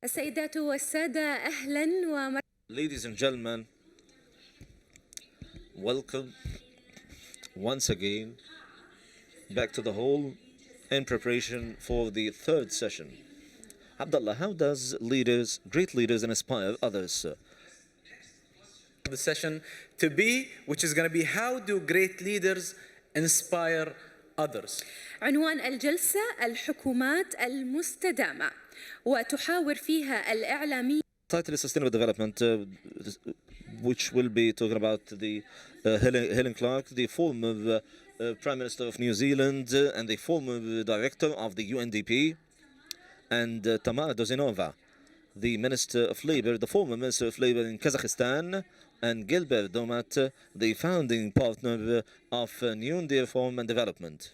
السيدات والسادة أهلا ومرحبا. Ladies and gentlemen, welcome once again back to the hall in preparation for the third session. Abdullah, how does great leaders inspire others? The session to be, which is going to be how do great leaders inspire others. عنوان الجلسة الحكومات المستدامة وتحاور فيها الإعلامية. Title is Sustainable Development, which will be talking about the Helen Clark, the former Prime Minister of New Zealand and the former Director of the UNDP, and Tamara Dozinova, the Minister of Labour, the former Minister of Labour in Kazakhstan, and Gilbert Domat, the founding partner of New India Reform and Development.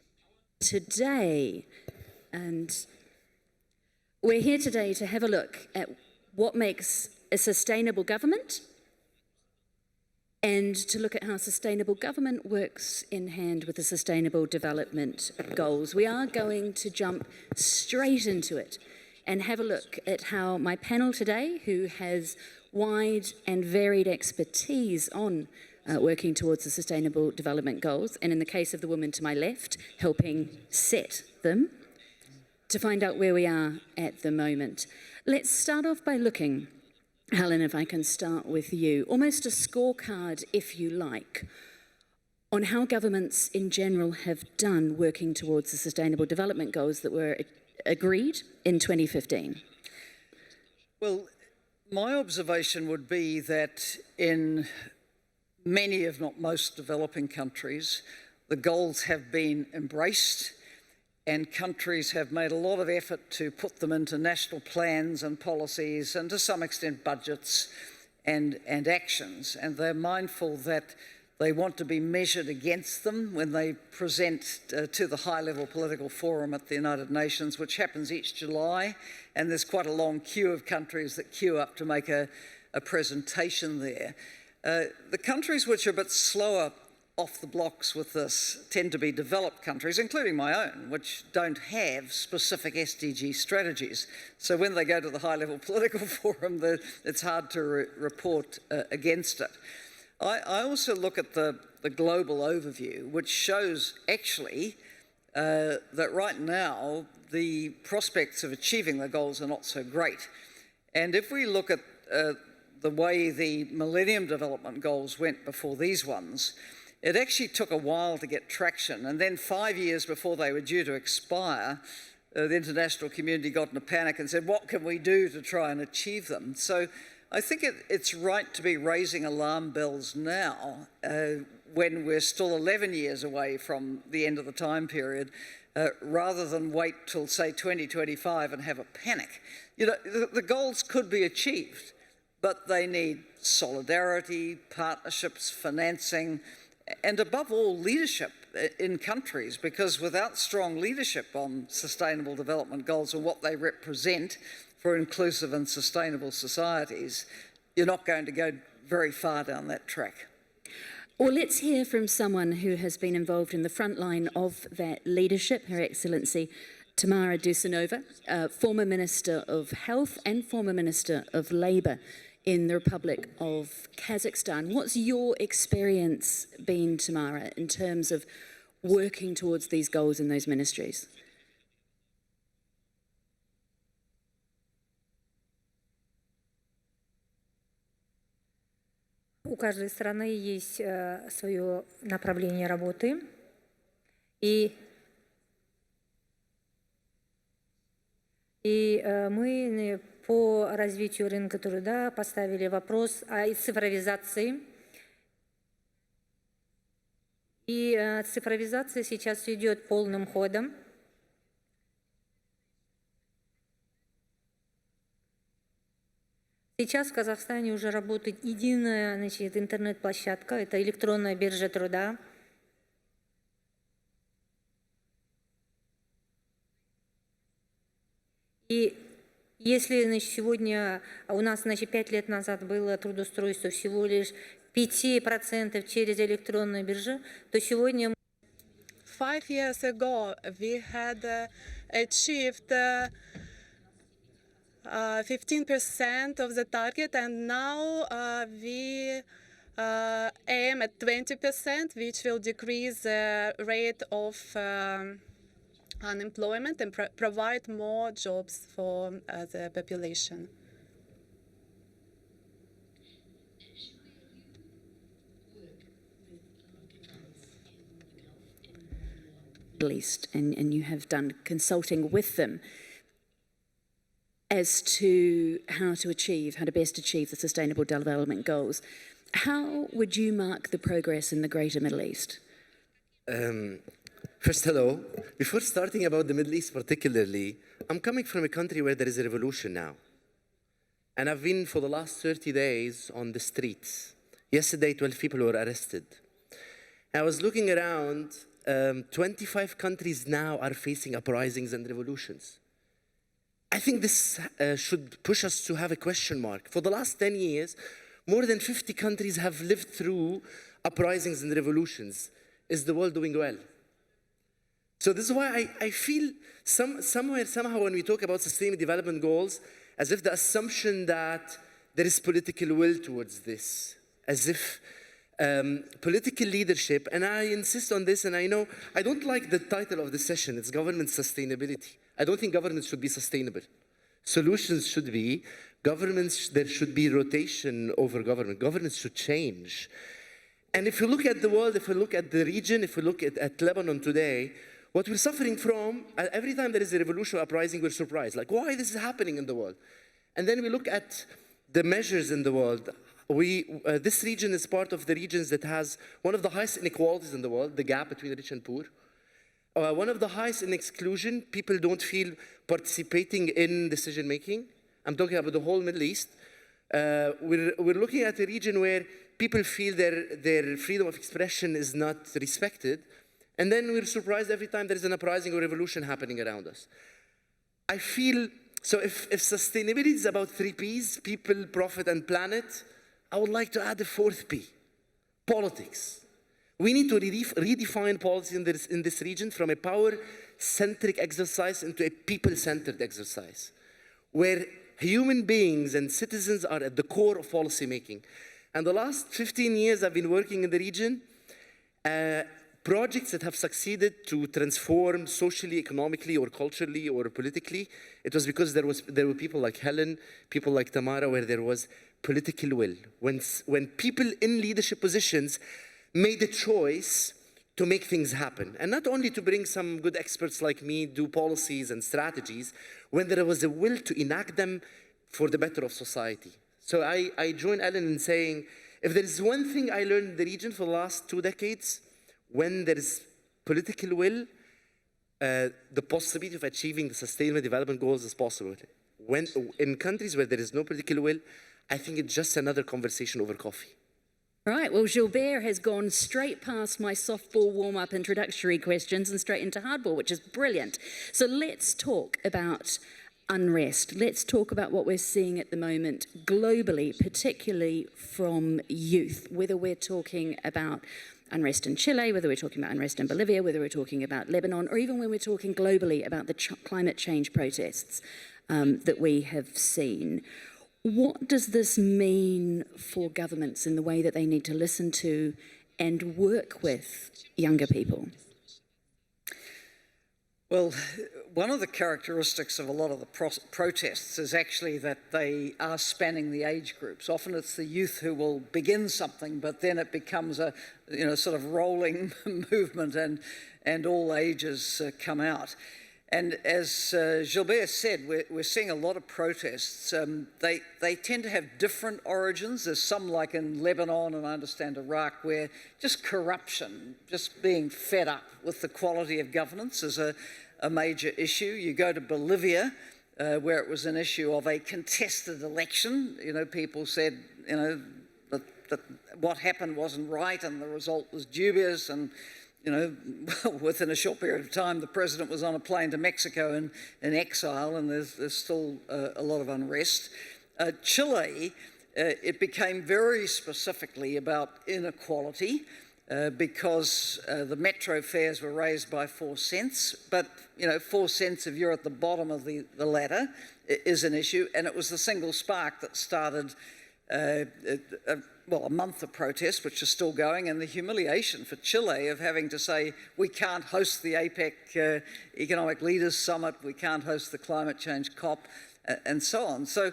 Today, and we're here today to have a look at what makes a sustainable government and to look at how sustainable government works in hand with the Sustainable Development Goals. We are going to jump straight into it and have a look at how my panel today, who has wide and varied expertise on working towards the Sustainable Development Goals, and in the case of the woman to my left, helping set them, to find out where we are at the moment. Let's start off by looking, Helen, if I can start with you, almost a scorecard, if you like, on how governments in general have done working towards the Sustainable Development Goals that were agreed in 2015. Well, my observation would be that in many, if not most, developing countries, the goals have been embraced and countries have made a lot of effort to put them into national plans and policies and to some extent budgets and actions. And they're mindful that they want to be measured against them when they present to the high-level political forum at the United Nations, which happens each July. And there's quite a long queue of countries that queue up to make a presentation there. The countries which are a bit slower off the blocks with this tend to be developed countries, including my own, which don't have specific SDG strategies. So when they go to the high-level political forum, it's hard to report against it. I also look at the global overview, which shows actually that right now the prospects of achieving the goals are not so great. And if we look at the way the Millennium Development Goals went before these ones, it actually took a while to get traction, and then 5 years before they were due to expire, the international community got in a panic and said, what can we do to try and achieve them? So I think it's right to be raising alarm bells now when we're still 11 years away from the end of the time period, rather than wait till, say, 2025 and have a panic. You know, the goals could be achieved, but they need solidarity, partnerships, financing, and above all, leadership in countries, because without strong leadership on sustainable development goals and what they represent for inclusive and sustainable societies, you're not going to go very far down that track. Well, let's hear from someone who has been involved in the front line of that leadership, Her Excellency Tamara Dozinova, former Minister of Health and former Minister of Labour in the Republic of Kazakhstan. What's your experience been, Tamara, in terms of working towards these goals in those ministries? У каждой страны есть свое направление работы, и мы по развитию рынка труда поставили вопрос о цифровизации. И цифровизация сейчас идет полным ходом. Сейчас в Казахстане уже работает единая, интернет-площадка, это электронная биржа труда. И если сегодня у нас 5 лет назад было трудоустройство всего лишь 5% через электронную биржу, то сегодня 5 years ago we had achieved 15% of the target, and now we aim at 20%, which will decrease the rate of unemployment and provide more jobs for the population. East, and you have done consulting with them as to how to best achieve the Sustainable Development Goals. How would you mark the progress in the Greater Middle East? First, hello. Before starting about the Middle East particularly, I'm coming from a country where there is a revolution now. And I've been for the last 30 days on the streets. Yesterday, 12 people were arrested. I was looking around, 25 countries now are facing uprisings and revolutions. I think this should push us to have a question mark. For the last 10 years, more than 50 countries have lived through uprisings and revolutions. Is the world doing well? So this is why I feel somehow when we talk about sustainable development goals, as if the assumption that there is political will towards this, as if political leadership, and I insist on this, and I know, I don't like the title of the session, it's government sustainability. I don't think governments should be sustainable. Solutions should be, there should be rotation over government. Governments should change. And if you look at the world, if you look at the region, if you look at Lebanon today, what we're suffering from, every time there is a revolution or uprising, we're surprised. Like, why this is happening in the world? And then we look at the measures in the world. This region is part of the regions that has one of the highest inequalities in the world, the gap between rich and poor. One of the highest in exclusion. People don't feel participating in decision making. I'm talking about the whole Middle East. We're looking at a region where people feel their freedom of expression is not respected. And then we're surprised every time there's an uprising or revolution happening around us. I feel, so if sustainability is about 3 Ps, people, profit, and planet, I would like to add a 4th P, politics. We need to redefine policy in this region from a power-centric exercise into a people-centered exercise, where human beings and citizens are at the core of policy making. And the last 15 years I've been working in the region, projects that have succeeded to transform socially, economically, or culturally, or politically, it was because there were people like Helen, people like Tamara, where there was political will. When people in leadership positions made a choice to make things happen, and not only to bring some good experts like me do policies and strategies, when there was a will to enact them for the better of society. So I join Ellen in saying, if there is one thing I learned in the region for the last 2 decades, when there is political will, the possibility of achieving the Sustainable Development Goals is possible. When in countries where there is no political will, I think it's just another conversation over coffee. Right, well, Gilbert has gone straight past my softball warm-up introductory questions and straight into hardball, which is brilliant. So let's talk about unrest. Let's talk about what we're seeing at the moment globally, particularly from youth, whether we're talking about unrest in Chile, whether we're talking about unrest in Bolivia, whether we're talking about Lebanon, or even when we're talking globally about the climate change protests that we have seen. What does this mean for governments in the way that they need to listen to and work with younger people? Well, one of the characteristics of a lot of the protests is actually that they are spanning the age groups. Often it's the youth who will begin something, but then it becomes a sort of rolling movement, and all ages come out. And as Gilbert said, we're seeing a lot of protests. They tend to have different origins. There's some, like in Lebanon and I understand Iraq, where just corruption, just being fed up with the quality of governance is a major issue. You go to Bolivia, where it was an issue of a contested election. People said, that what happened wasn't right and the result was dubious, and within a short period of time, the president was on a plane to Mexico in exile, and there's still a lot of unrest. Chile, it became very specifically about inequality, because the metro fares were raised by 4 cents. But, 4 cents if you're at the bottom of the ladder is an issue. And it was the single spark that started a month of protest, which is still going, and the humiliation for Chile of having to say, we can't host the APEC Economic Leaders Summit, we can't host the climate change COP, and so on. So,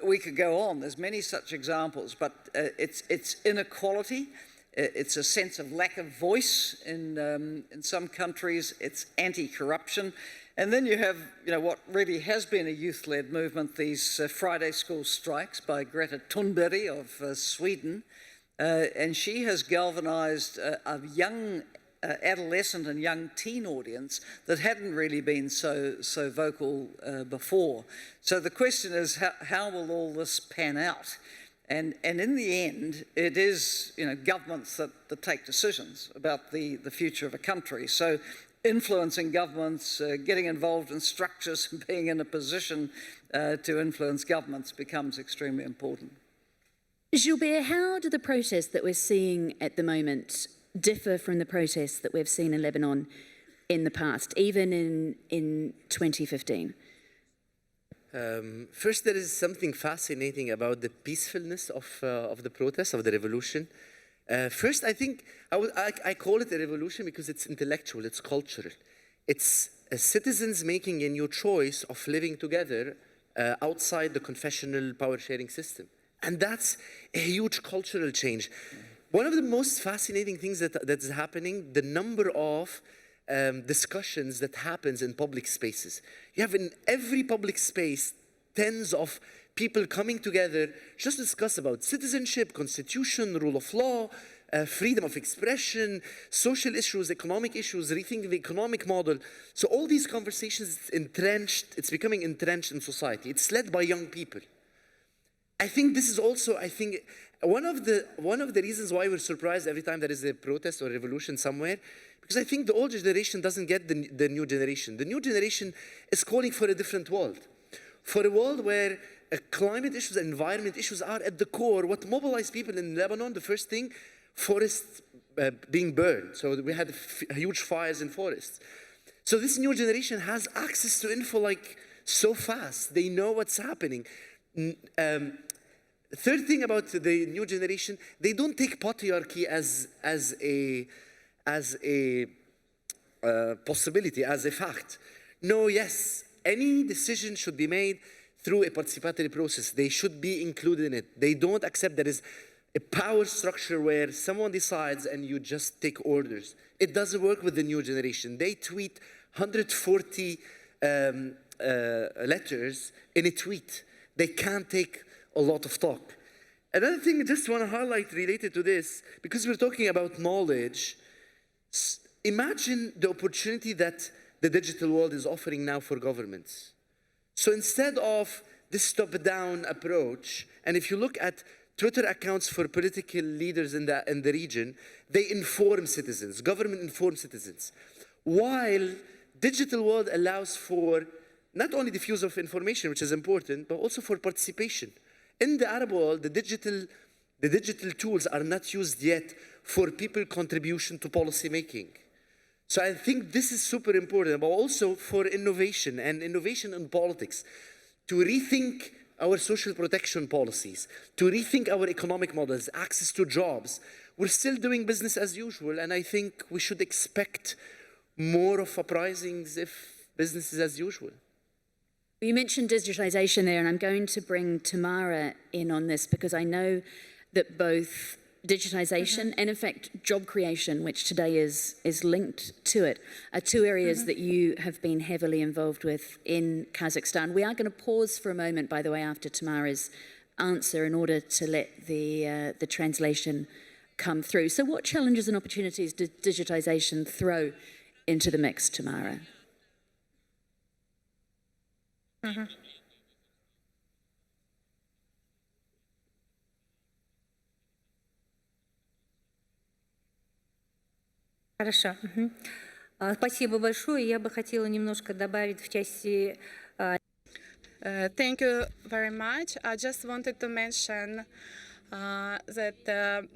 we could go on. There's many such examples, but it's inequality. It's a sense of lack of voice in some countries. It's anti-corruption. And then you have, what really has been a youth-led movement, these Friday school strikes by Greta Thunberg of Sweden. And she has galvanized a young adolescent and young teen audience that hadn't really been so vocal before. So the question is, how will all this pan out? And in the end, it is governments that take decisions about the future of a country. So influencing governments, getting involved in structures and being in a position to influence governments becomes extremely important. Gilbert, how do the protests that we're seeing at the moment differ from the protests that we've seen in Lebanon in the past, even in 2015? First, there is something fascinating about the peacefulness of the protest, of the revolution. First, I think I call it a revolution because it's intellectual, it's cultural. It's citizens making a new choice of living together outside the confessional power-sharing system. And that's a huge cultural change. One of the most fascinating things that's happening, the number of discussions that happens in public spaces. You have in every public space tens of people coming together just to discuss about citizenship, constitution, rule of law, freedom of expression, social issues, economic issues, rethinking the economic model. So all these conversations it's becoming entrenched in society. It's led by young people. I think this is also, one of the reasons why we're surprised every time there is a protest or revolution somewhere, because I think the old generation doesn't get the new generation. The new generation is calling for a different world, for a world where climate issues and environment issues are at the core. What mobilized people in Lebanon, the first thing, forests being burned. So we had huge fires in forests. So this new generation has access to info like so fast. They know what's happening. Third thing about the new generation, they don't take patriarchy as a possibility, as a fact. No, yes, any decision should be made through a participatory process. They should be included in it. They don't accept there is a power structure where someone decides and you just take orders. It doesn't work with the new generation. They tweet 140 letters in a tweet. They can't take a lot of talk. Another thing I just want to highlight related to this, because we're talking about knowledge, imagine the opportunity that the digital world is offering now for governments. So instead of this top-down approach, and if you look at Twitter accounts for political leaders in the region, they inform citizens, government informs citizens. While digital world allows for not only the fuse of information, which is important, but also for participation. In the Arab world, the digital tools are not used yet for people contribution to policy making. So I think this is super important, but also for innovation and innovation in politics, to rethink our social protection policies, to rethink our economic models, access to jobs. We're still doing business as usual, and I think we should expect more of uprisings if business is as usual. You mentioned digitization there, and I'm going to bring Tamara in on this because I know that both digitization and, in fact, job creation, which today is linked to it, are two areas that you have been heavily involved with in Kazakhstan. We are going to pause for a moment, by the way, after Tamara's answer in order to let the translation come through. So what challenges and opportunities does digitization throw into the mix, Tamara? Хорошо. Спасибо большое. Я бы хотела немножко добавить в части... Thank you very much. I just wanted to mention that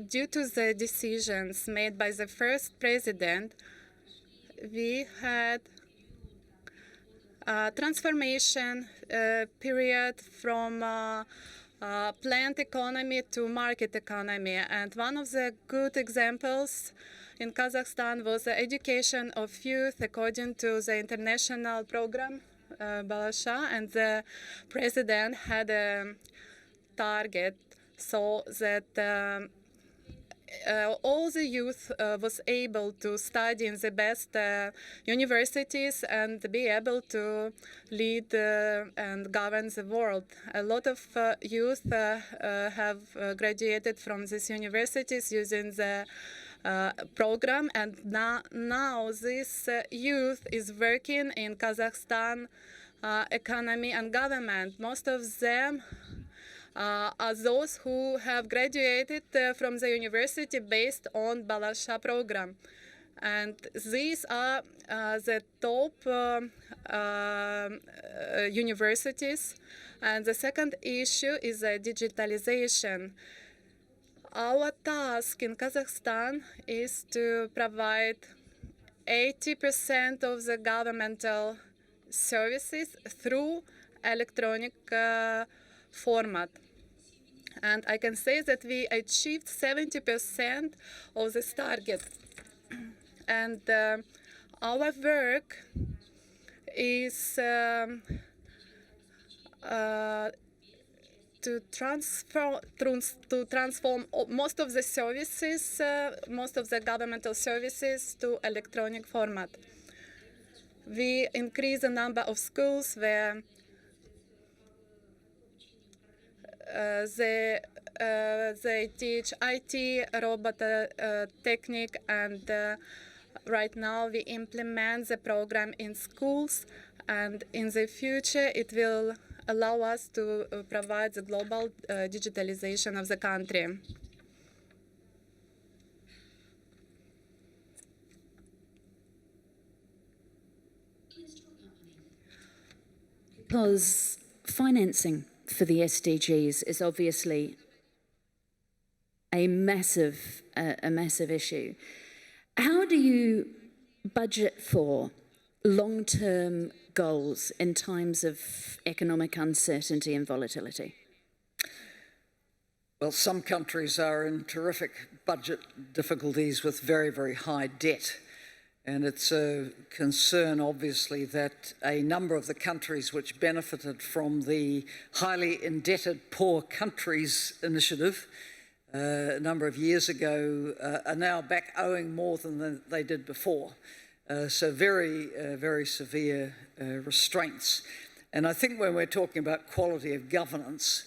due to the decisions made by the first president, we had a transformation period from planned economy to market economy. And one of the good examples in Kazakhstan was the education of youth according to the international program, Balasha, and the president had a target so that all the youth was able to study in the best universities and be able to lead and govern the world. A lot of youth have graduated from these universities using the program, and now this youth is working in Kazakhstan economy and government. Most of them are those who have graduated from the university based on Balasha program. And these are the top universities. And the second issue is digitalization. Our task in Kazakhstan is to provide 80% of the governmental services through electronic format. And I can say that we achieved 70% of this target. And our work is to transform most of the services, most of the governmental services to electronic format. We increase the number of schools where they teach IT, robot technique, and right now we implement the program in schools, and in the future it will allow us to provide the global digitalization of the country. Because financing for the SDGs is obviously a massive issue. How do you budget for long-term goals in times of economic uncertainty and volatility? Well, some countries are in terrific budget difficulties with very, very high debt. And it's a concern, obviously, that a number of the countries which benefited from the highly indebted poor countries initiative a number of years ago are now back owing more than they did before. So very severe restraints. And I think when we're talking about quality of governance,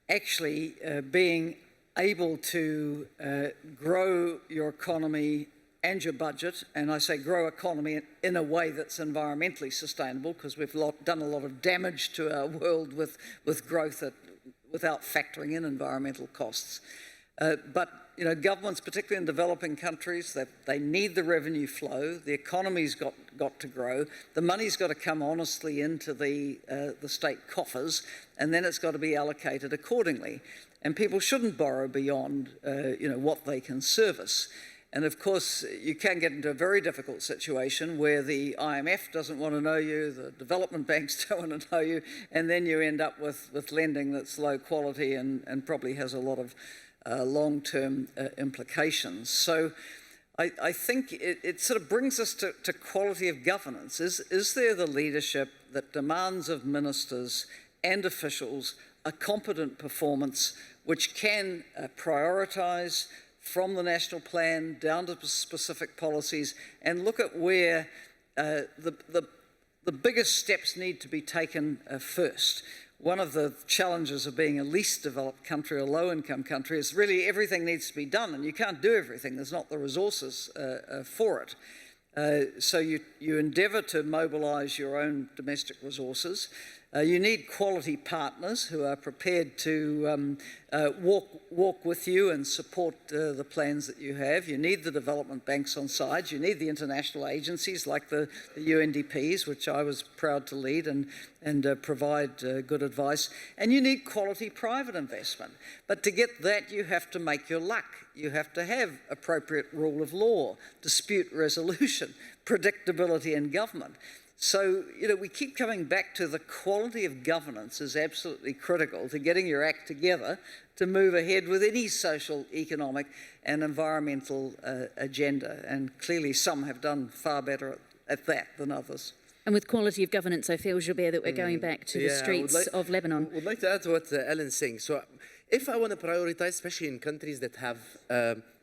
actually being able to grow your economy and your budget, and I say grow economy in a way that's environmentally sustainable, because we've done a lot of damage to our world with growth without factoring in environmental costs. But you know, governments, particularly in developing countries, they need the revenue flow. The economy's got to grow. The money's got to come honestly into the state coffers, and then it's got to be allocated accordingly. And people shouldn't borrow beyond what they can service. And of course, you can get into a very difficult situation where the IMF doesn't want to know you, the development banks don't want to know you, and then you end up with lending that's low quality and probably has a lot of long-term implications. So I think it sort of brings us to quality of governance. Is there the leadership that demands of ministers and officials a competent performance which can prioritise from the national plan down to specific policies and look at where the biggest steps need to be taken first? One of the challenges of being a least developed country or low-income country is really everything needs to be done, and you can't do everything. There's not the resources for it. So you endeavour to mobilise your own domestic resources. You need quality partners who are prepared to walk with you and support the plans that you have. You need the development banks on side. You need the international agencies like the UNDPs, which I was proud to lead and provide good advice. And you need quality private investment. But to get that, you have to make your luck. You have to have appropriate rule of law, dispute resolution, predictability in government. So, we keep coming back to the quality of governance is absolutely critical to getting your act together to move ahead with any social, economic and environmental agenda. And clearly some have done far better at that than others. And with quality of governance, I feel, Gilbert, that we're going back to the streets of Lebanon. I would like to add to what Ellen's saying. So if I want to prioritize, especially in countries that have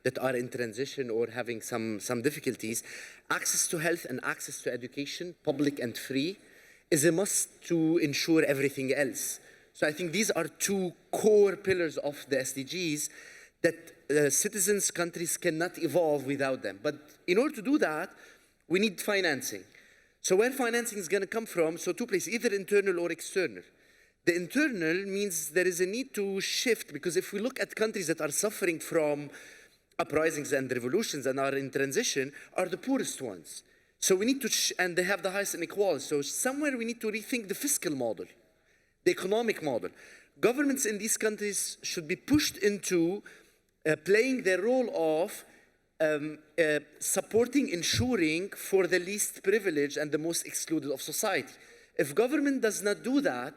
that are in transition or having some difficulties, access to health and access to education, public and free, is a must to ensure everything else. So I think these are two core pillars of the SDGs that citizens, countries cannot evolve without them. But in order to do that, we need financing. So where financing is going to come from, so two places, either internal or external. The internal means there is a need to shift, because if we look at countries that are suffering from uprisings and revolutions and are in transition, are the poorest ones. So we need to, and they have the highest inequality. So somewhere we need to rethink the fiscal model, the economic model. Governments in these countries should be pushed into playing their role of supporting, ensuring for the least privileged and the most excluded of society. If government does not do that,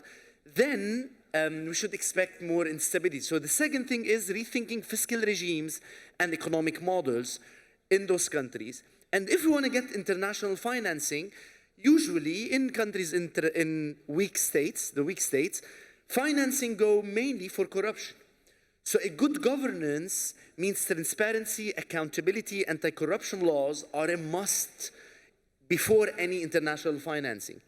then we should expect more instability. So the second thing is rethinking fiscal regimes and economic models in those countries. And if we want to get international financing, usually in countries in weak states, financing go mainly for corruption. So a good governance means transparency, accountability, anti-corruption laws are a must before any international financing.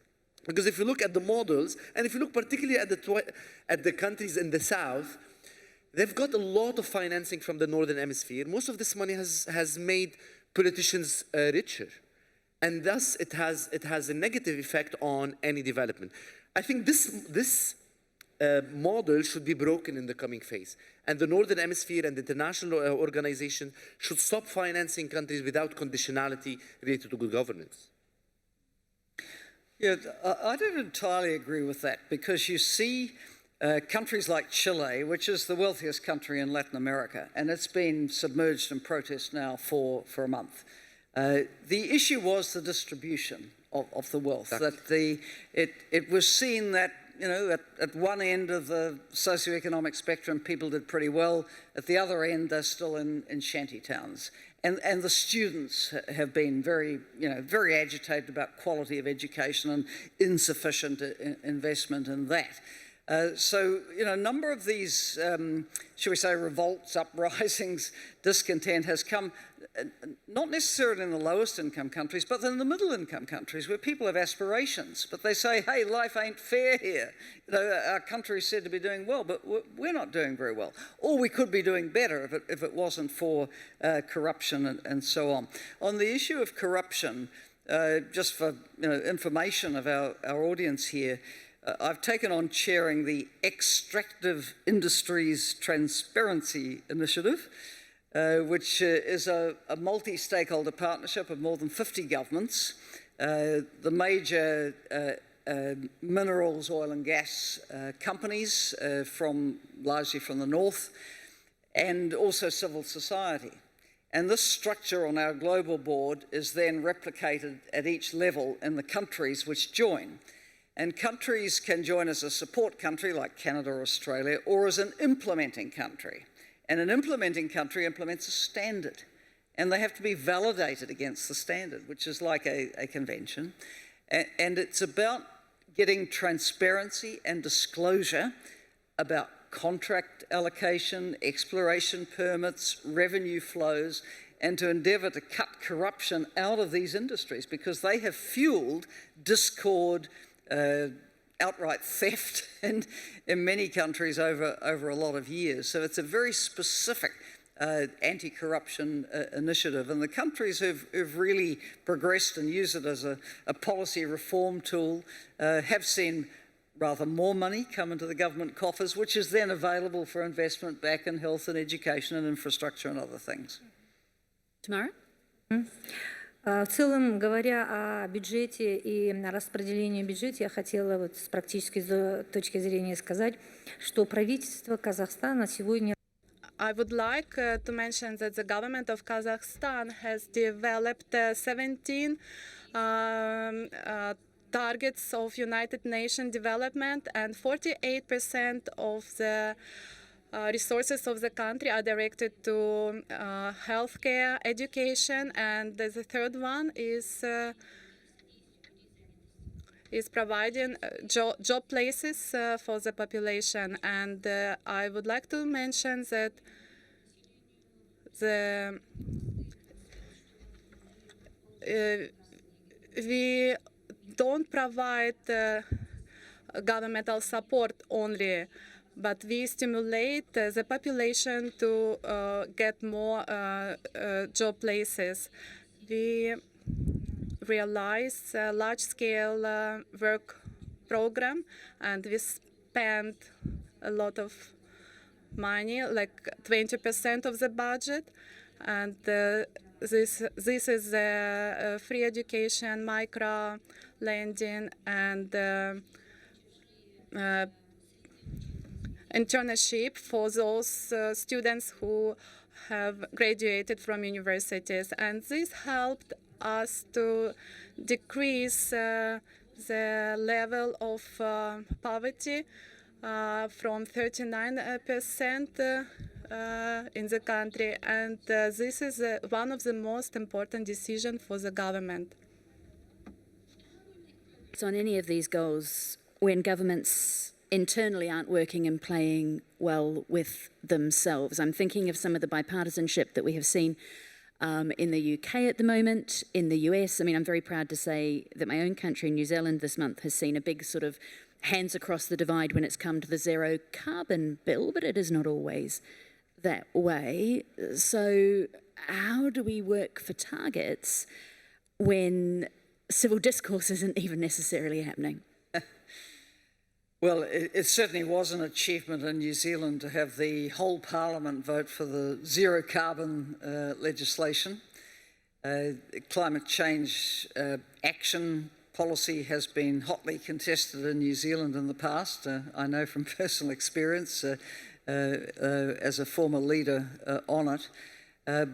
Because if you look at the models, and if you look particularly at the countries in the south, they've got a lot of financing from the northern hemisphere. Most of this money has made politicians richer. And thus it has a negative effect on any development. I think this model should be broken in the coming phase. And the Northern Hemisphere and the international organization should stop financing countries without conditionality related to good governance. Yeah, I don't entirely agree with that, because you see countries like Chile, which is the wealthiest country in Latin America, and it's been submerged in protest now for a month. The issue was the distribution of the wealth, that it was seen that at one end of the socioeconomic spectrum, people did pretty well. At the other end, they're still in shanty towns. And the students have been very agitated about quality of education and insufficient investment in that. So, a number of these, shall we say, revolts, uprisings, discontent has come not necessarily in the lowest income countries, but in the middle income countries where people have aspirations, but they say, hey, life ain't fair here. Our country is said to be doing well, but we're not doing very well. Or we could be doing better if it wasn't for corruption and so on. On the issue of corruption, just for information of our audience here, I've taken on chairing the Extractive Industries Transparency Initiative, which is a multi-stakeholder partnership of more than 50 governments, the major minerals, oil and gas companies largely from the north, and also civil society. And this structure on our global board is then replicated at each level in the countries which join. And countries can join as a support country like Canada or Australia, or as an implementing country. And an implementing country implements a standard, and they have to be validated against the standard, which is like a convention. And it's about getting transparency and disclosure about contract allocation, exploration permits, revenue flows, and to endeavour to cut corruption out of these industries, because they have fueled discord, outright theft in many countries over a lot of years. So it's a very specific anti-corruption initiative, and the countries who've really progressed and used it as a policy reform tool have seen rather more money come into the government coffers, which is then available for investment back in health and education and infrastructure and other things. Tamara? В целом, говоря о бюджете и распределении бюджета, я хотела вот с практической точки зрения сказать, что правительство Казахстана сегодня I would like to mention that the government of Kazakhstan has developed 17 targets of United Nations development, and 48% of the resources of the country are directed to healthcare, education, and the third one is providing job places for the population. And I would like to mention that we don't provide governmental support only, but we stimulate the population to get more job places. We realize a large-scale work program, and we spend a lot of money, like 20% of the budget, and this is free education, micro lending, and internship for those students who have graduated from universities, and this helped us to decrease the level of poverty from 39% in the country, and this is one of the most important decisions for the government. So on any of these goals, when governments internally aren't working and playing well with themselves, I'm thinking of some of the bipartisanship that we have seen in the UK at the moment, in the US. I mean, I'm very proud to say that my own country, New Zealand, this month has seen a big sort of hands across the divide when it's come to the zero carbon bill, but it is not always that way. So how do we work for targets when civil discourse isn't even necessarily happening? Well, it certainly was an achievement in New Zealand to have the whole parliament vote for the zero carbon legislation. Climate change action policy has been hotly contested in New Zealand in the past. I know from personal experience as a former leader on it.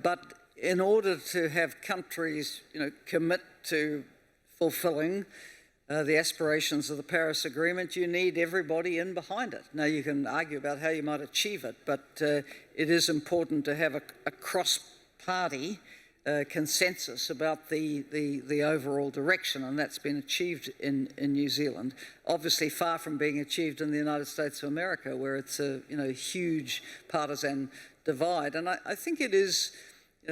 But in order to have countries, commit to fulfilling the aspirations of the Paris Agreement, you need everybody in behind it. Now, you can argue about how you might achieve it, but it is important to have a cross-party consensus about the overall direction, and that's been achieved in New Zealand. Obviously, far from being achieved in the United States of America, where it's a huge partisan divide. And I think it is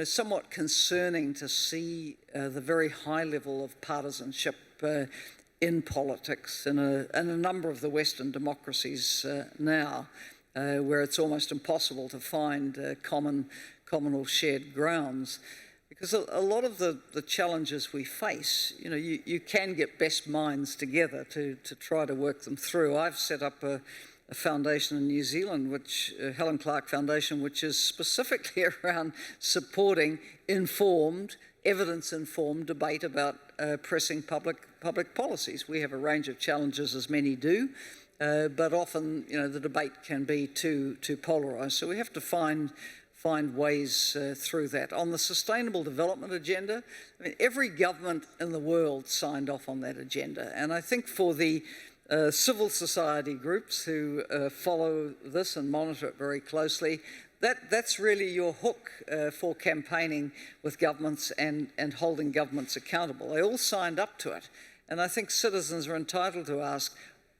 somewhat concerning to see the very high level of partisanship in politics in a number of the Western democracies now, where it's almost impossible to find common or shared grounds. Because a lot of the challenges we face, you can get best minds together to try to work them through. I've set up a foundation in New Zealand, which Helen Clark Foundation, which is specifically around supporting informed, evidence-informed debate about pressing public policies. We have a range of challenges, as many do, but often, the debate can be too polarised. So we have to find ways through that. On the Sustainable Development Agenda, I mean, every government in the world signed off on that agenda. And I think for the civil society groups who follow this and monitor it very closely, that's really your hook for campaigning with governments and holding governments accountable. They all signed up to it. And I think citizens are entitled to ask,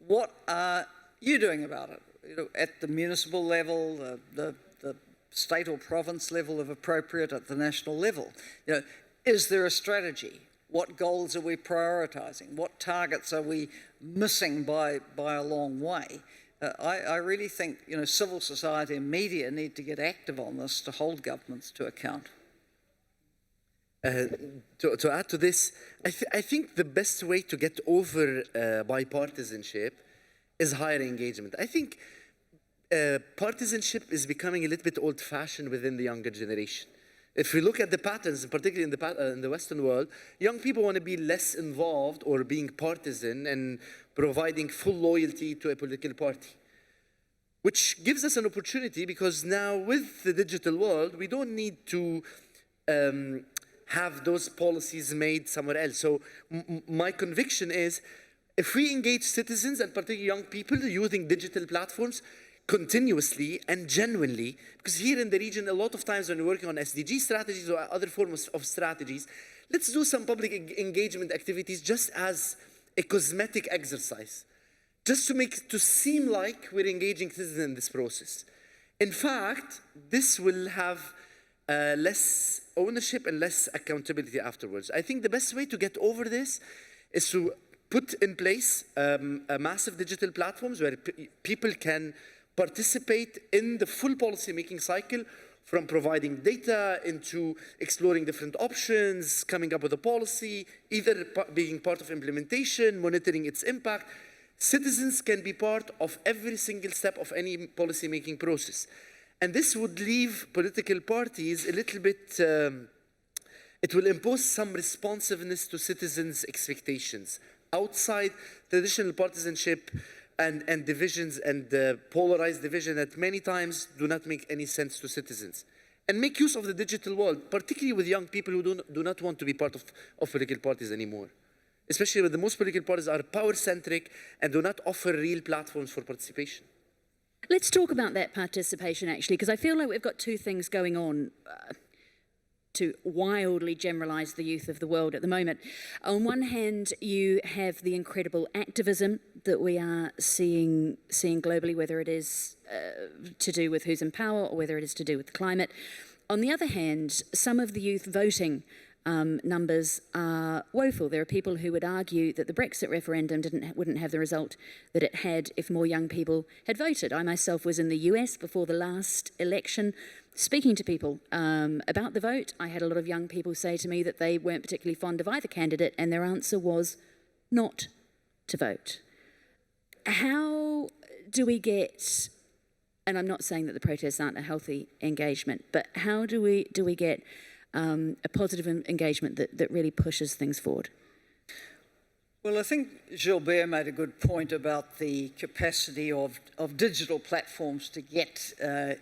what are you doing about it? At the municipal level, the state or province level if appropriate, at the national level. Is there a strategy? What goals are we prioritising? What targets are we missing by a long way? I really think civil society and media need to get active on this to hold governments to account. To add to this, I think the best way to get over bipartisanship is higher engagement. I think partisanship is becoming a little bit old-fashioned within the younger generation. If we look at the patterns, particularly in the Western world, young people want to be less involved or being partisan and providing full loyalty to a political party, which gives us an opportunity because now with the digital world, we don't need to have those policies made somewhere else. So my conviction is if we engage citizens and particularly young people using digital platforms continuously and genuinely, because here in the region, a lot of times when we're working on SDG strategies or other forms of strategies, let's do some public engagement activities just as a cosmetic exercise, just to seem like we're engaging citizens in this process. In fact, this will have less ownership and less accountability afterwards. I think the best way to get over this is to put in place massive digital platforms where people can participate in the full policy-making cycle, from providing data into exploring different options, coming up with a policy, either being part of implementation, monitoring its impact. Citizens can be part of every single step of any policy-making process. And this would leave political parties a little bit, it will impose some responsiveness to citizens' expectations outside traditional partisanship and divisions and polarized division that many times do not make any sense to citizens. And make use of the digital world, particularly with young people who do not want to be part of political parties anymore. Especially when the most political parties are power-centric and do not offer real platforms for participation. Let's talk about that participation, actually, because I feel like we've got two things going on to wildly generalize the youth of the world at the moment. On one hand, you have the incredible activism that we are seeing globally, whether it is to do with who's in power or whether it is to do with climate. On the other hand, some of the youth voting numbers are woeful. There are people who would argue that the Brexit referendum wouldn't have the result that it had if more young people had voted. I myself was in the US before the last election speaking to people about the vote. I had a lot of young people say to me that they weren't particularly fond of either candidate, and their answer was not to vote. How do we get, and I'm not saying that the protests aren't a healthy engagement, but how do we get a positive engagement that really pushes things forward? Well, I think Gilbert made a good point about the capacity of digital platforms to get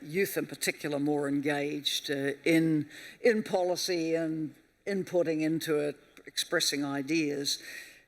youth in particular more engaged in policy and inputting into it, expressing ideas.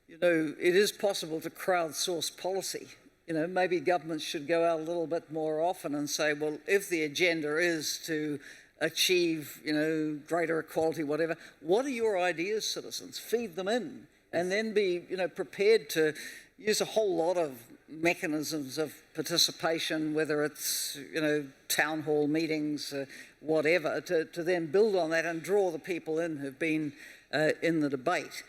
You know, it is possible to crowdsource policy. You know, maybe governments should go out a little bit more often and say, well, if the agenda is to achieve, you know, greater equality, whatever, what are your ideas, citizens? Feed them in. And then be, you know, prepared to use a whole lot of mechanisms of participation, whether it's, you know, town hall meetings, whatever, to then build on that and draw the people in who've been in the debate.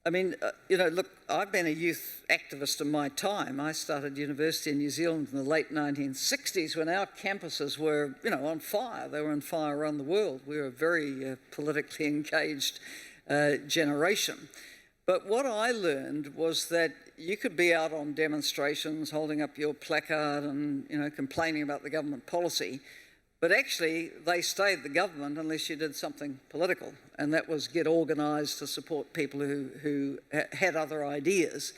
I mean, you know, look, I've been a youth activist in my time. I started university in New Zealand in the late 1960s when our campuses were, you know, on fire. They were on fire around the world. We were a very politically engaged generation. But what I learned was that you could be out on demonstrations, holding up your placard and, you know, complaining about the government policy, but actually they stayed the government unless you did something political, and that was get organised to support people who had other ideas.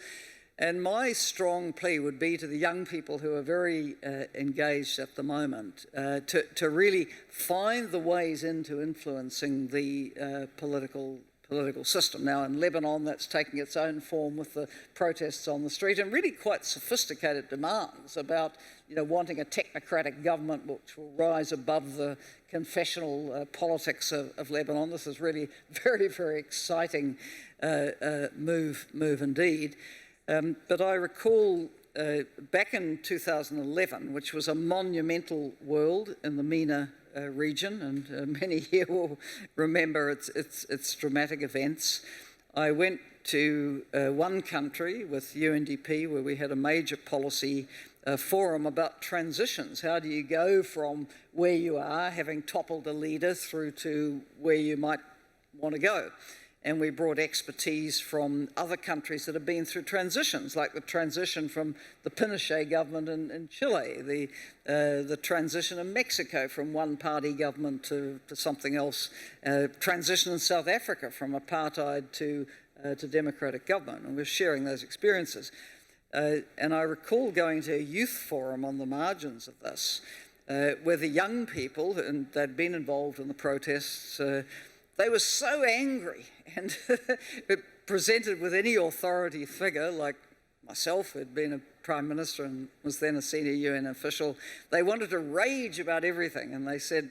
And my strong plea would be to the young people who are very engaged at the moment to really find the ways into influencing the political system. Now in Lebanon, that's taking its own form with the protests on the street and really quite sophisticated demands about, you know, wanting a technocratic government which will rise above the confessional politics of Lebanon. This is really very, very exciting move indeed. But I recall back in 2011, which was a monumental world in the MENA region, and many here will remember its dramatic events. I went to one country with UNDP where we had a major policy forum about transitions. How do you go from where you are, having toppled a leader, through to where you might want to go? and we brought expertise from other countries that have been through transitions, like the transition from the Pinochet government in Chile, the transition in Mexico from one-party government to something else, transition in South Africa from apartheid to democratic government, and we're sharing those experiences. And I recall going to a youth forum on the margins of this, where the young people, and they'd been involved in the protests, they were so angry and presented with any authority figure like myself, who'd been a prime minister and was then a senior UN official. They wanted to rage about everything, and they said,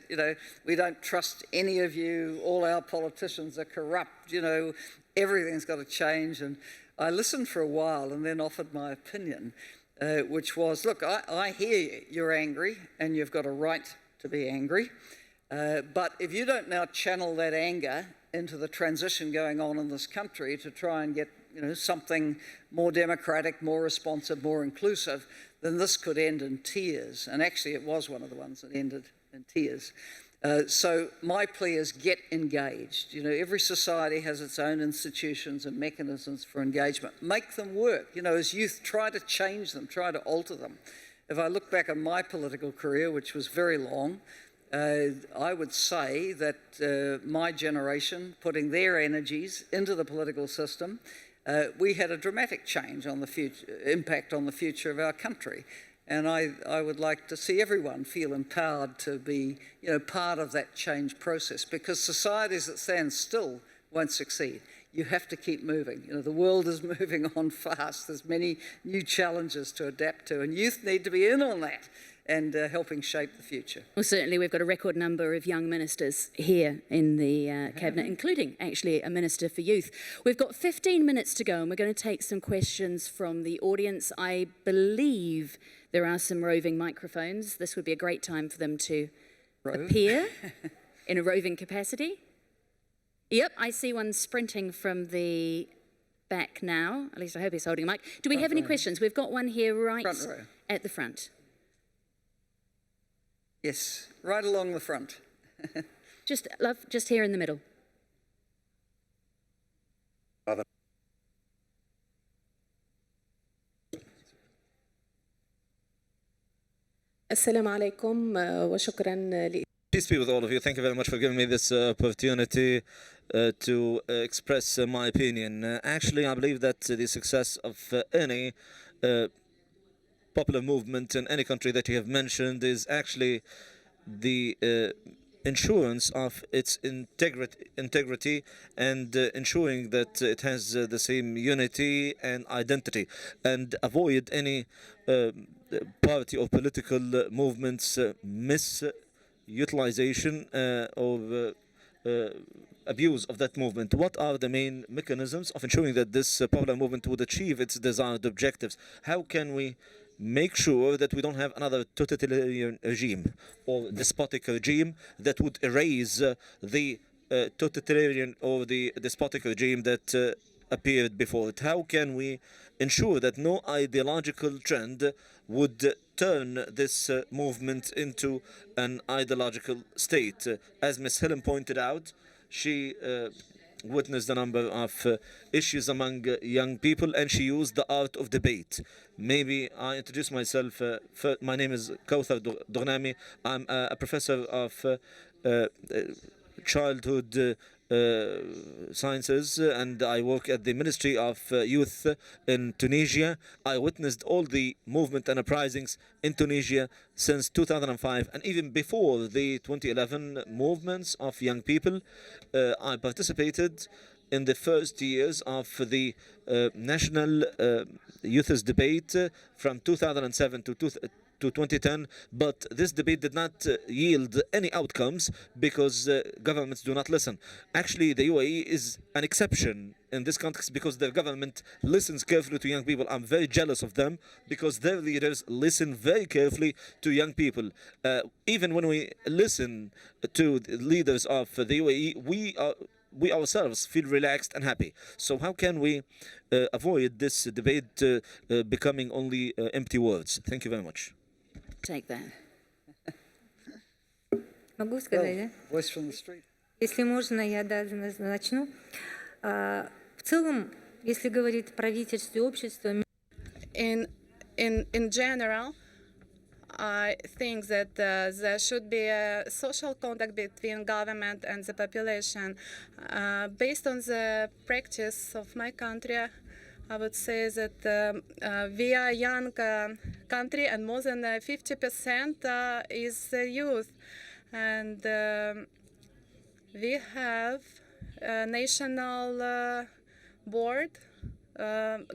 we don't trust any of you, all our politicians are corrupt, everything's got to change. And I listened for a while and then offered my opinion, which was, look, I hear you, you're angry and you've got a right to be angry. But if you don't now channel that anger into the transition going on in this country to try and get something more democratic, more responsive, more inclusive, then this could end in tears. And actually it was one of the ones that ended in tears. So my plea is get engaged. Every society has its own institutions and mechanisms for engagement. Make them work. As youth, try to change them, try to alter them. If I look back on my political career, which was very long, I would say that my generation, putting their energies into the political system, we had a dramatic change on the impact on the future of our country. And I would like to see everyone feel empowered to be, part of that change process, because societies that stand still won't succeed. You have to keep moving. The world is moving on fast. There's many new challenges to adapt to, and youth need to be in on that and helping shape the future. Well, certainly we've got a record number of young ministers here in the Cabinet, including actually a Minister for Youth. We've got 15 minutes to go and we're going to take some questions from the audience. I believe there are some roving microphones. This would be a great time for them to appear in a roving capacity. Yep, I see one sprinting from the back now. At least I hope he's holding a mic. Do we have any questions? We've got one here right at the front. Yes, right along the front. Just here in the middle. السلام عليكم وشكرا Peace be with all of you. Thank you very much for giving me this opportunity to express my opinion. Actually, I believe that the success of any popular movement in any country that you have mentioned is actually the insurance of its integrity and ensuring that it has the same unity and identity, and avoid any party or political movements misutilization or abuse of that movement. What are the main mechanisms of ensuring that this popular movement would achieve its desired objectives? How can we make sure that we don't have another totalitarian regime or despotic regime that would erase the totalitarian or the despotic regime that appeared before it? How can we ensure that no ideological trend would turn this movement into an ideological state? As Ms. Helen pointed out, she witnessed a number of issues among young people, and she used the art of debate. Maybe I introduce myself. My name is Kauthar Dornami. I'm a professor of childhood sciences, and I work at the Ministry of Youth in Tunisia. I witnessed all the movement and uprisings in Tunisia since 2005, and even before the 2011 movements of young people. I participated in the first years of the national youth debate from 2007 to 2010, but this debate did not yield any outcomes because governments do not listen. Actually, the UAE is an exception in this context because their government listens carefully to young people. I'm very jealous of them because their leaders listen very carefully to young people. Even when we listen to the leaders of the UAE, we ourselves feel relaxed and happy. So how can we avoid this debate becoming only empty words? Thank you very much. Take that. Могу сказать, да? Voice from the street. Если можно, я начну. В целом, если говорить о правительстве и обществе, In general, I think that there should be a social contact between government and the population. Based on the practice of my country, I would say that we are a young country, and more than 50% is youth. And we have a national board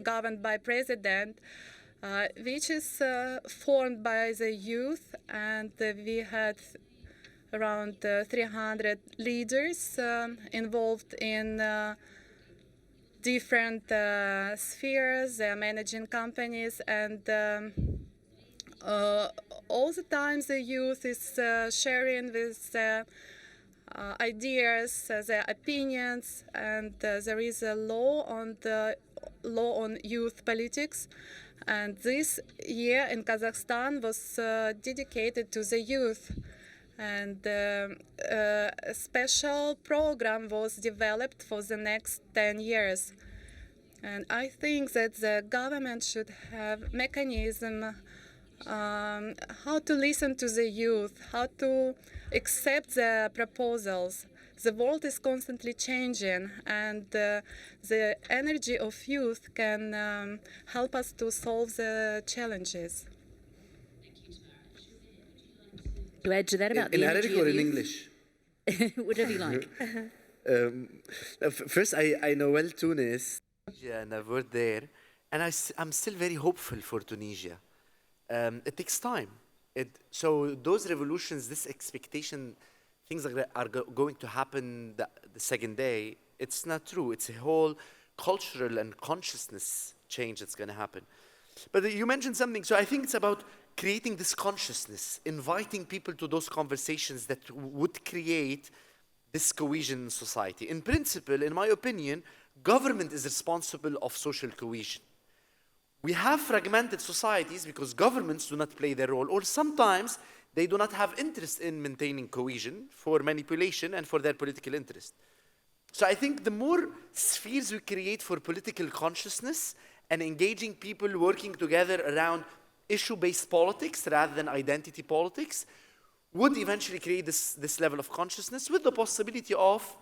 governed by president, which is formed by the youth, and we had around 300 leaders involved in different spheres. They are managing companies, and all the time the youth is sharing with ideas, their opinions, and there is a law on youth politics. And this year in Kazakhstan was dedicated to the youth. And a special program was developed for the next 10 years. And I think that the government should have mechanism how to listen to the youth, how to accept the proposals. The world is constantly changing, and the energy of youth can help us to solve the challenges. To add to that about In the Arabic energy or of in youth? English? Whatever you like. First, I know well Tunis, and I've worked there, and I'm still very hopeful for Tunisia. It takes time. So those revolutions, this expectation, things like that are going to happen the second day, it's not true. It's a whole cultural and consciousness change that's going to happen. But you mentioned something, so I think it's about creating this consciousness, inviting people to those conversations that would create this cohesion in society. In principle, in my opinion, government is responsible of social cohesion. We have fragmented societies because governments do not play their role, or sometimes they do not have interest in maintaining cohesion for manipulation and for their political interest. So I think the more spheres we create for political consciousness and engaging people working together around issue-based politics rather than identity politics would eventually create this level of consciousness, with the possibility of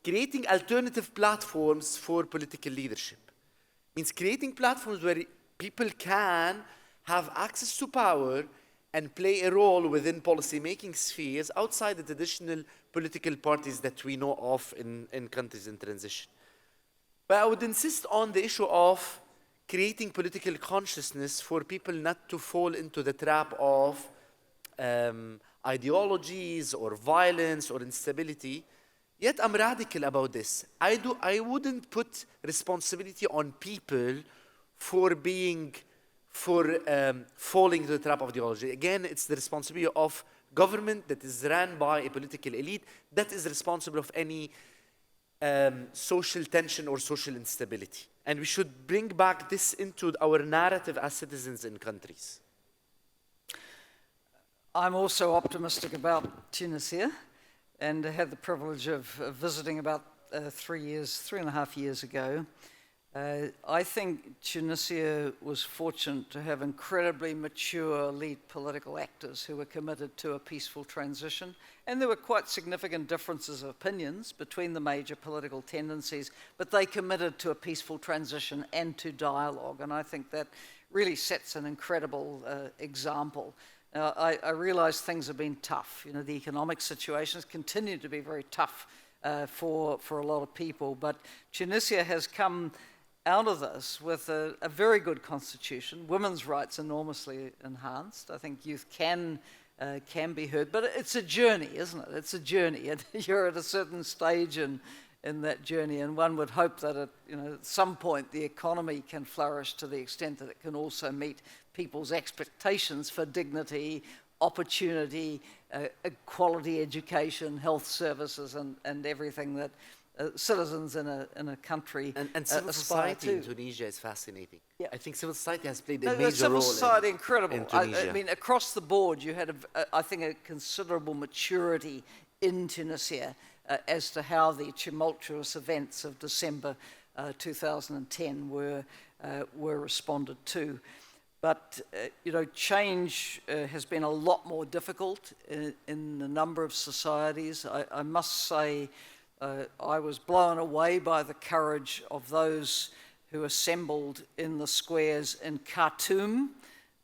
creating alternative platforms for political leadership. Means creating platforms where people can have access to power and play a role within policy-making spheres outside the traditional political parties that we know of in countries in transition. But I would insist on the issue of creating political consciousness for people not to fall into the trap of ideologies or violence or instability. Yet I'm radical about this. I wouldn't put responsibility on people for falling into the trap of ideology. Again, it's the responsibility of government that is run by a political elite that is responsible of any social tension or social instability. And we should bring back this into our narrative as citizens in countries. I'm also optimistic about Tunisia, and I had the privilege of visiting about 3.5 years ago. I think Tunisia was fortunate to have incredibly mature lead political actors who were committed to a peaceful transition. And there were quite significant differences of opinions between the major political tendencies, but they committed to a peaceful transition and to dialogue. And I think that really sets an incredible example. I realize things have been tough. You know, the economic situations continue to be very tough for a lot of people. But Tunisia has come out of this with a very good constitution, women's rights enormously enhanced. I think youth can be heard, but it's a journey, isn't it? It's a journey, and you're at a certain stage in that journey, and one would hope that at some point the economy can flourish to the extent that it can also meet people's expectations for dignity, opportunity, quality education, health services, and everything that citizens in a country and civil society in Tunisia is fascinating. Yeah. I think civil society has played a major role. Civil society, incredible. In Tunisia. I mean, across the board, you had, I think, a considerable maturity in Tunisia as to how the tumultuous events of December 2010 were responded to. But, change has been a lot more difficult in a number of societies. I must say I was blown away by the courage of those who assembled in the squares in Khartoum.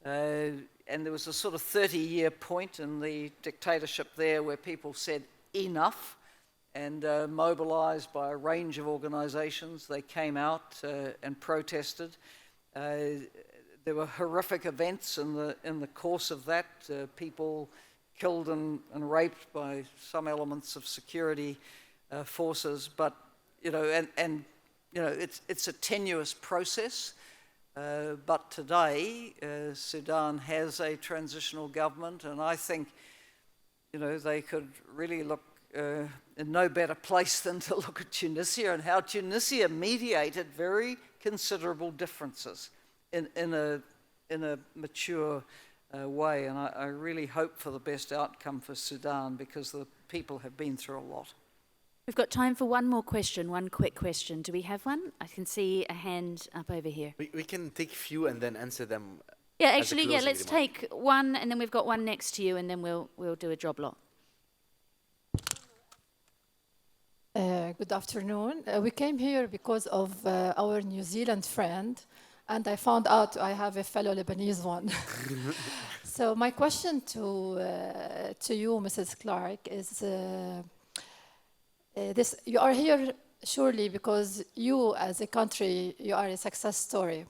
And there was a sort of 30-year point in the dictatorship there where people said enough, and mobilized by a range of organizations, they came out and protested. There were horrific events in the course of that, people killed and raped by some elements of security forces, but it's a tenuous process. But today, Sudan has a transitional government, and I think, they could really look in no better place than to look at Tunisia and how Tunisia mediated very considerable differences in a mature way. And I really hope for the best outcome for Sudan, because the people have been through a lot. We've got time for one more question, one quick question. Do we have one? I can see a hand up over here. We can take few and then answer them. Yeah, as a actually, closing let's remark. take one, and then we've got one next to you, and then we'll do a job lot. Good afternoon. We came here because of our New Zealand friend, and I found out I have a fellow Lebanese one. So my question to you, Mrs. Clark, is this: you are here surely because you, as a country, you are a success story.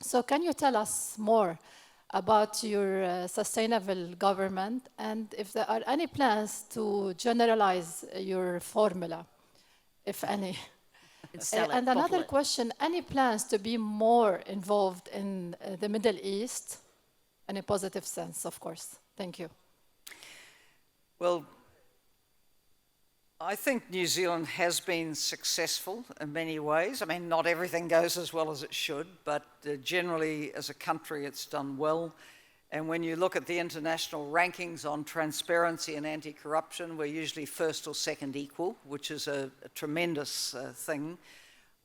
So can you tell us more about your sustainable government, and if there are any plans to generalize your formula, if any? And another question, any plans to be more involved in the Middle East, in a positive sense, of course? Thank you. Well, I think New Zealand has been successful in many ways. I mean, not everything goes as well as it should, but generally as a country it's done well. And when you look at the international rankings on transparency and anti-corruption, we're usually first or second equal, which is a tremendous thing.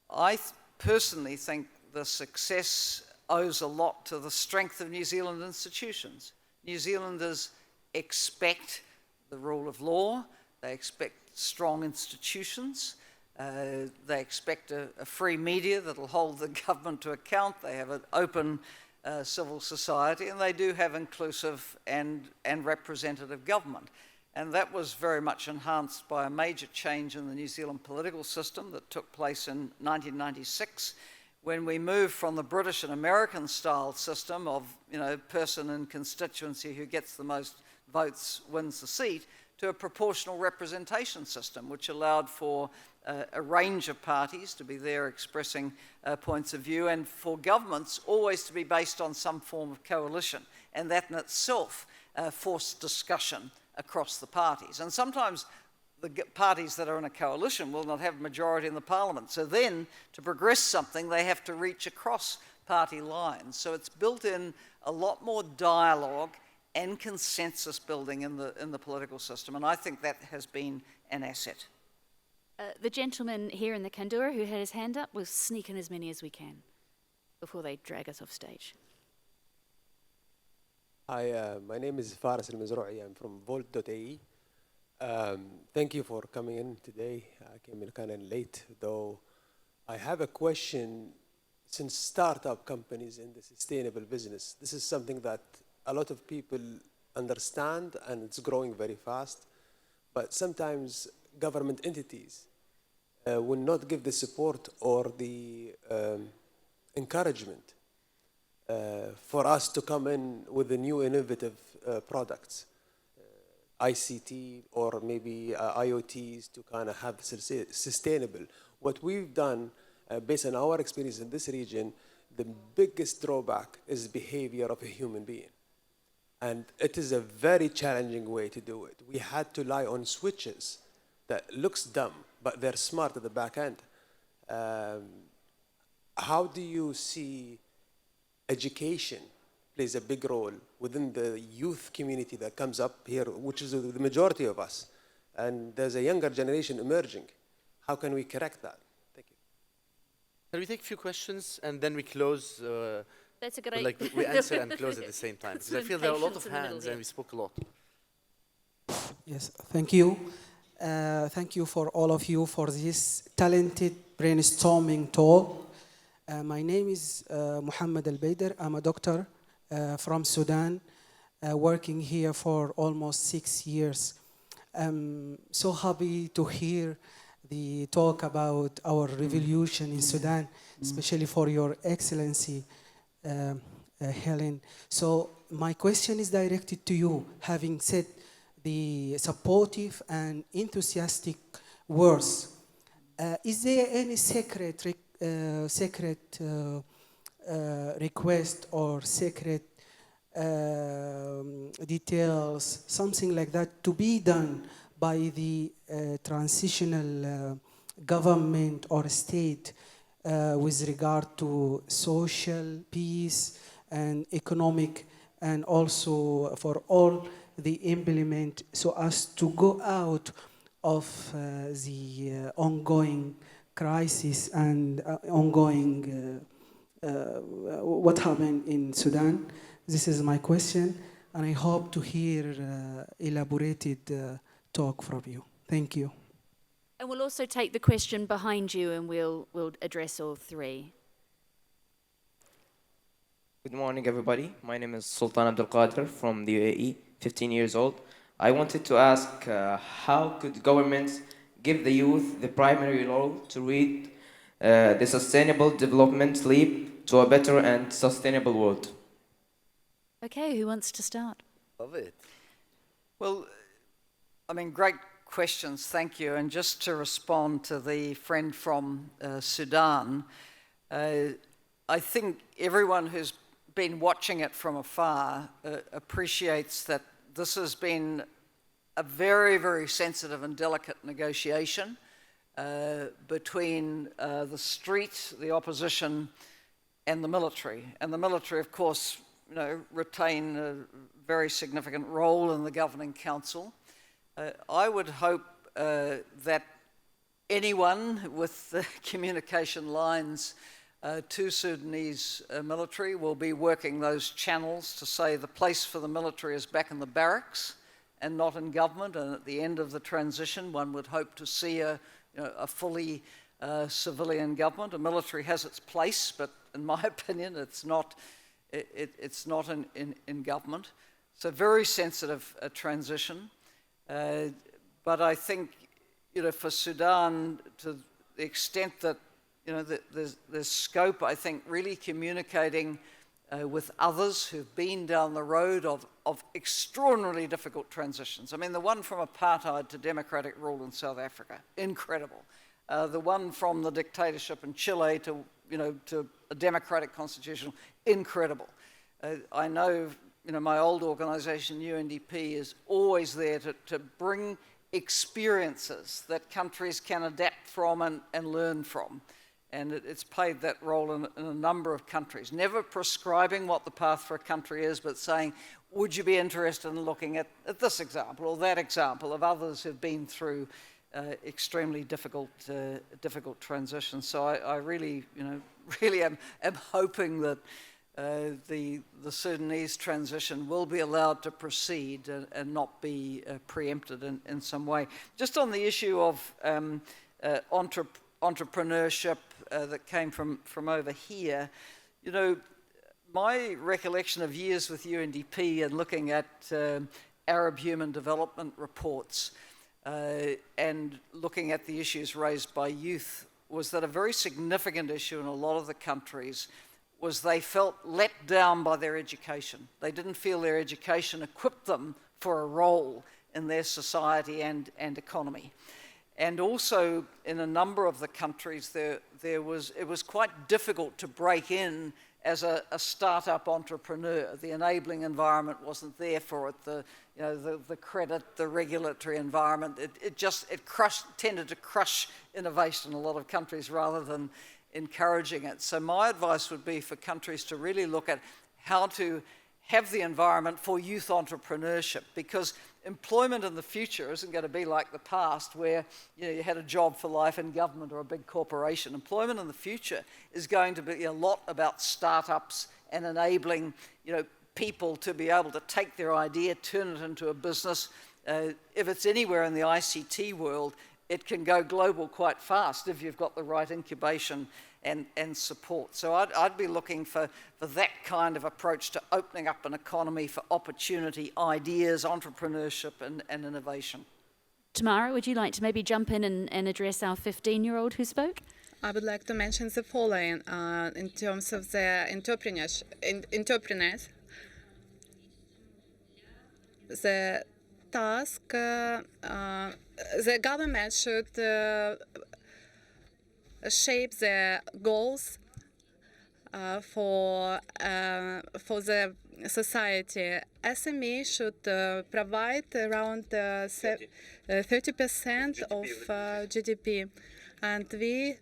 I personally think the success owes a lot to the strength of New Zealand institutions. New Zealanders expect the rule of law, they expect strong institutions, they expect a free media that will hold the government to account, they have an open civil society, and they do have inclusive and representative government. And that was very much enhanced by a major change in the New Zealand political system that took place in 1996, when we moved from the British and American style system of, person in constituency who gets the most votes wins the seat, to a proportional representation system, which allowed for a range of parties to be there expressing points of view, and for governments always to be based on some form of coalition. And that in itself forced discussion across the parties. And sometimes the parties that are in a coalition will not have a majority in the parliament. So then, to progress something, they have to reach across party lines. So it's built in a lot more dialogue and consensus building in the political system. And I think that has been an asset. The gentleman here in the Kandura who had his hand up, we'll sneak in as many as we can before they drag us off stage. Hi, my name is Faris Al-Mizrou'i. I'm from Volt.ae. Thank you for coming in today. I came in kind of late, though. I have a question. Since startup companies in the sustainable business, this is something that a lot of people understand, and it's growing very fast. But sometimes government entities will not give the support or the encouragement for us to come in with the new innovative products, ICT or maybe IoTs, to kind of have sustainable. What we've done, based on our experience in this region, the biggest drawback is behavior of a human being. And it is a very challenging way to do it. We had to rely on switches that looks dumb, but they're smart at the back end. How do you see education plays a big role within the youth community that comes up here, which is the majority of us? and there's a younger generation emerging. How can we correct that? Thank you. Can we take a few questions and then we close? That's a great. Like we answer and close at the same time, because I feel there are a lot of Patience in the middle hands here. and we spoke a lot. Yes, thank you. Thank you for all of you for this talented brainstorming talk. My name is Muhammad Al-Baider. I'm a doctor from Sudan, working here for almost 6 years. I'm so happy to hear the talk about our revolution in Sudan, especially for your excellency, Helen. So my question is directed to you, having said the supportive and enthusiastic words. Is there any secret request or secret details, something like that, to be done by the transitional government or state with regard to social peace and economic, and also for all the implement, so as to go out of the ongoing crisis and ongoing what happened in Sudan? This is my question, and I hope to hear elaborated talk from you. Thank you. And we'll also take the question behind you, and we'll address all three. Good morning, everybody. My name is Sultan Abdul Qadir from the UAE, 15 years old. I wanted to ask how could governments give the youth the primary role to lead the sustainable development leap to a better and sustainable world? Okay, who wants to start? Love it. Well, I mean, great questions, thank you. And just to respond to the friend from Sudan, I think everyone who's been watching it from afar appreciates that this has been a very, very sensitive and delicate negotiation between the street, the opposition, and the military. And the military, of course, retain a very significant role in the governing council. I would hope that anyone with the communication lines to Sudanese military will be working those channels to say the place for the military is back in the barracks and not in government. And at the end of the transition, one would hope to see a fully civilian government. The military has its place, but in my opinion, it's not in government. It's a very sensitive transition. But I think, for Sudan, to the extent that, there's scope, I think, really communicating with others who've been down the road of extraordinarily difficult transitions. I mean, the one from apartheid to democratic rule in South Africa, incredible. The one from the dictatorship in Chile to a democratic constitution, incredible. I know, my old organization, UNDP, is always there to bring experiences that countries can adapt from and learn from. And it's played that role in a number of countries. Never prescribing what the path for a country is, but saying, would you be interested in looking at this example or that example of others who've been through extremely difficult transitions. So I really, really am hoping that the Sudanese transition will be allowed to proceed and not be preempted in some way. Just on the issue of entrepreneurship that came from over here, my recollection of years with UNDP and looking at Arab human development reports and looking at the issues raised by youth was that a very significant issue in a lot of the countries was they felt let down by their education. They didn't feel their education equipped them for a role in their society and economy. And also in a number of the countries, it was quite difficult to break in as a startup entrepreneur. The enabling environment wasn't there for it. The credit, the regulatory environment, it tended to crush innovation in a lot of countries rather than encouraging it. So my advice would be for countries to really look at how to have the environment for youth entrepreneurship, because employment in the future isn't going to be like the past where you had a job for life in government or a big corporation. Employment in the future is going to be a lot about startups and enabling people to be able to take their idea, turn it into a business. If it's anywhere in the ICT world, it can go global quite fast if you've got the right incubation and support. So I'd be looking for that kind of approach to opening up an economy for opportunity, ideas, entrepreneurship and innovation. Tamara, would you like to maybe jump in and address our 15-year-old who spoke? I would like to mention the following in terms of the entrepreneurs. The task, the government should shape the goals for the society. SME should provide around 30% of GDP, and we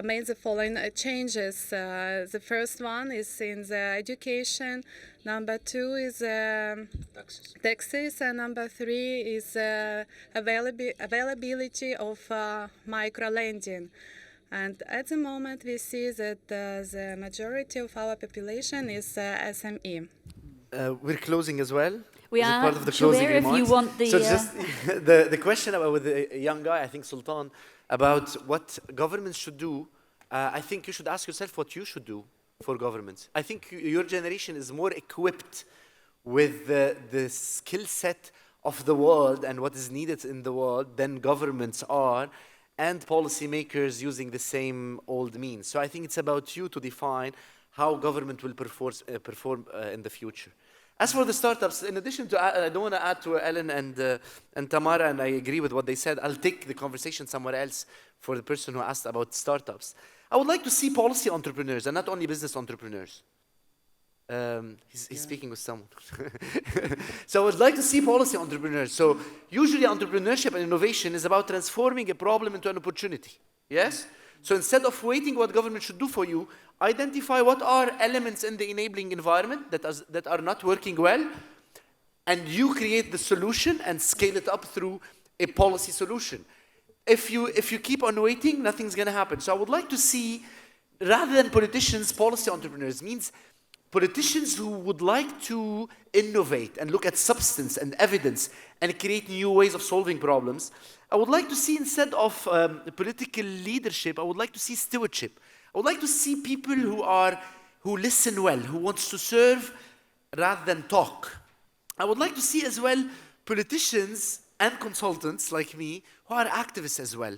made the following changes. The first one is in the education, number 2 is taxes, and number 3 is availability of micro-lending. And at the moment we see that the majority of our population is SME. We're closing as well. We are. Part of the closing If you want the... So just the question about with the young guy, I think Sultan, about what governments should do, I think you should ask yourself what you should do for governments. I think your generation is more equipped with the skill set of the world and what is needed in the world than governments are, and policymakers using the same old means. So I think it's about you to define how government will perform in the future. As for the startups, in addition to, I don't want to add to Ellen and Tamara, and I agree with what they said. I'll take the conversation somewhere else for the person who asked about startups. I would like to see policy entrepreneurs and not only business entrepreneurs. He's speaking with someone. So I would like to see policy entrepreneurs. So usually entrepreneurship and innovation is about transforming a problem into an opportunity. Yes? So instead of waiting what government should do for you, identify what are elements in the enabling environment that are not working well, and you create the solution and scale it up through a policy solution. If you keep on waiting, nothing's going to happen. So I would like to see, rather than politicians, policy entrepreneurs. Means politicians who would like to innovate and look at substance and evidence and create new ways of solving problems. I would like to see, instead of political leadership, I would like to see stewardship. I would like to see people who listen well, who wants to serve rather than talk. I would like to see as well politicians and consultants like me who are activists as well,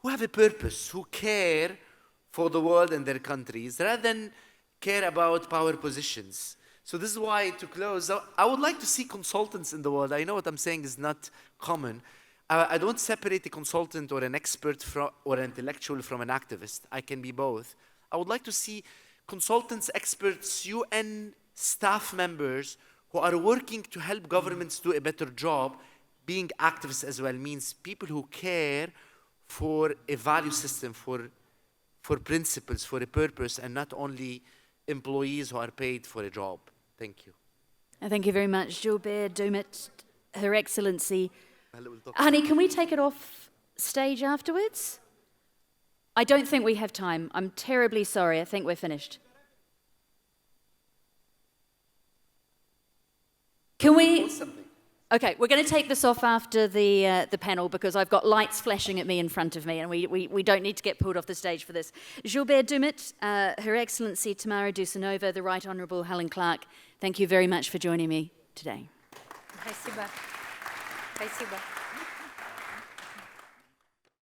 who have a purpose, who care for the world and their countries rather than care about power positions. So this is why, to close, I would like to see consultants in the world. I know what I'm saying is not common. I don't separate a consultant or an expert or an intellectual from an activist. I can be both. I would like to see consultants, experts, UN staff members who are working to help governments do a better job. Being activists as well means people who care for a value system, for principles, for a purpose, and not only employees who are paid for a job. Thank you. Thank you very much, Gilbert Dumit, Her Excellency. Honey, can we take it off stage afterwards? I don't think we have time. I'm terribly sorry. I think we're finished. Can we? Okay, we're going to take this off after the panel because I've got lights flashing at me in front of me, and we don't need to get pulled off the stage for this. Gilbert Dumit, Her Excellency Tamara Dusanova, the Right Honourable Helen Clark, thank you very much for joining me today. Спасибо. Спасибо.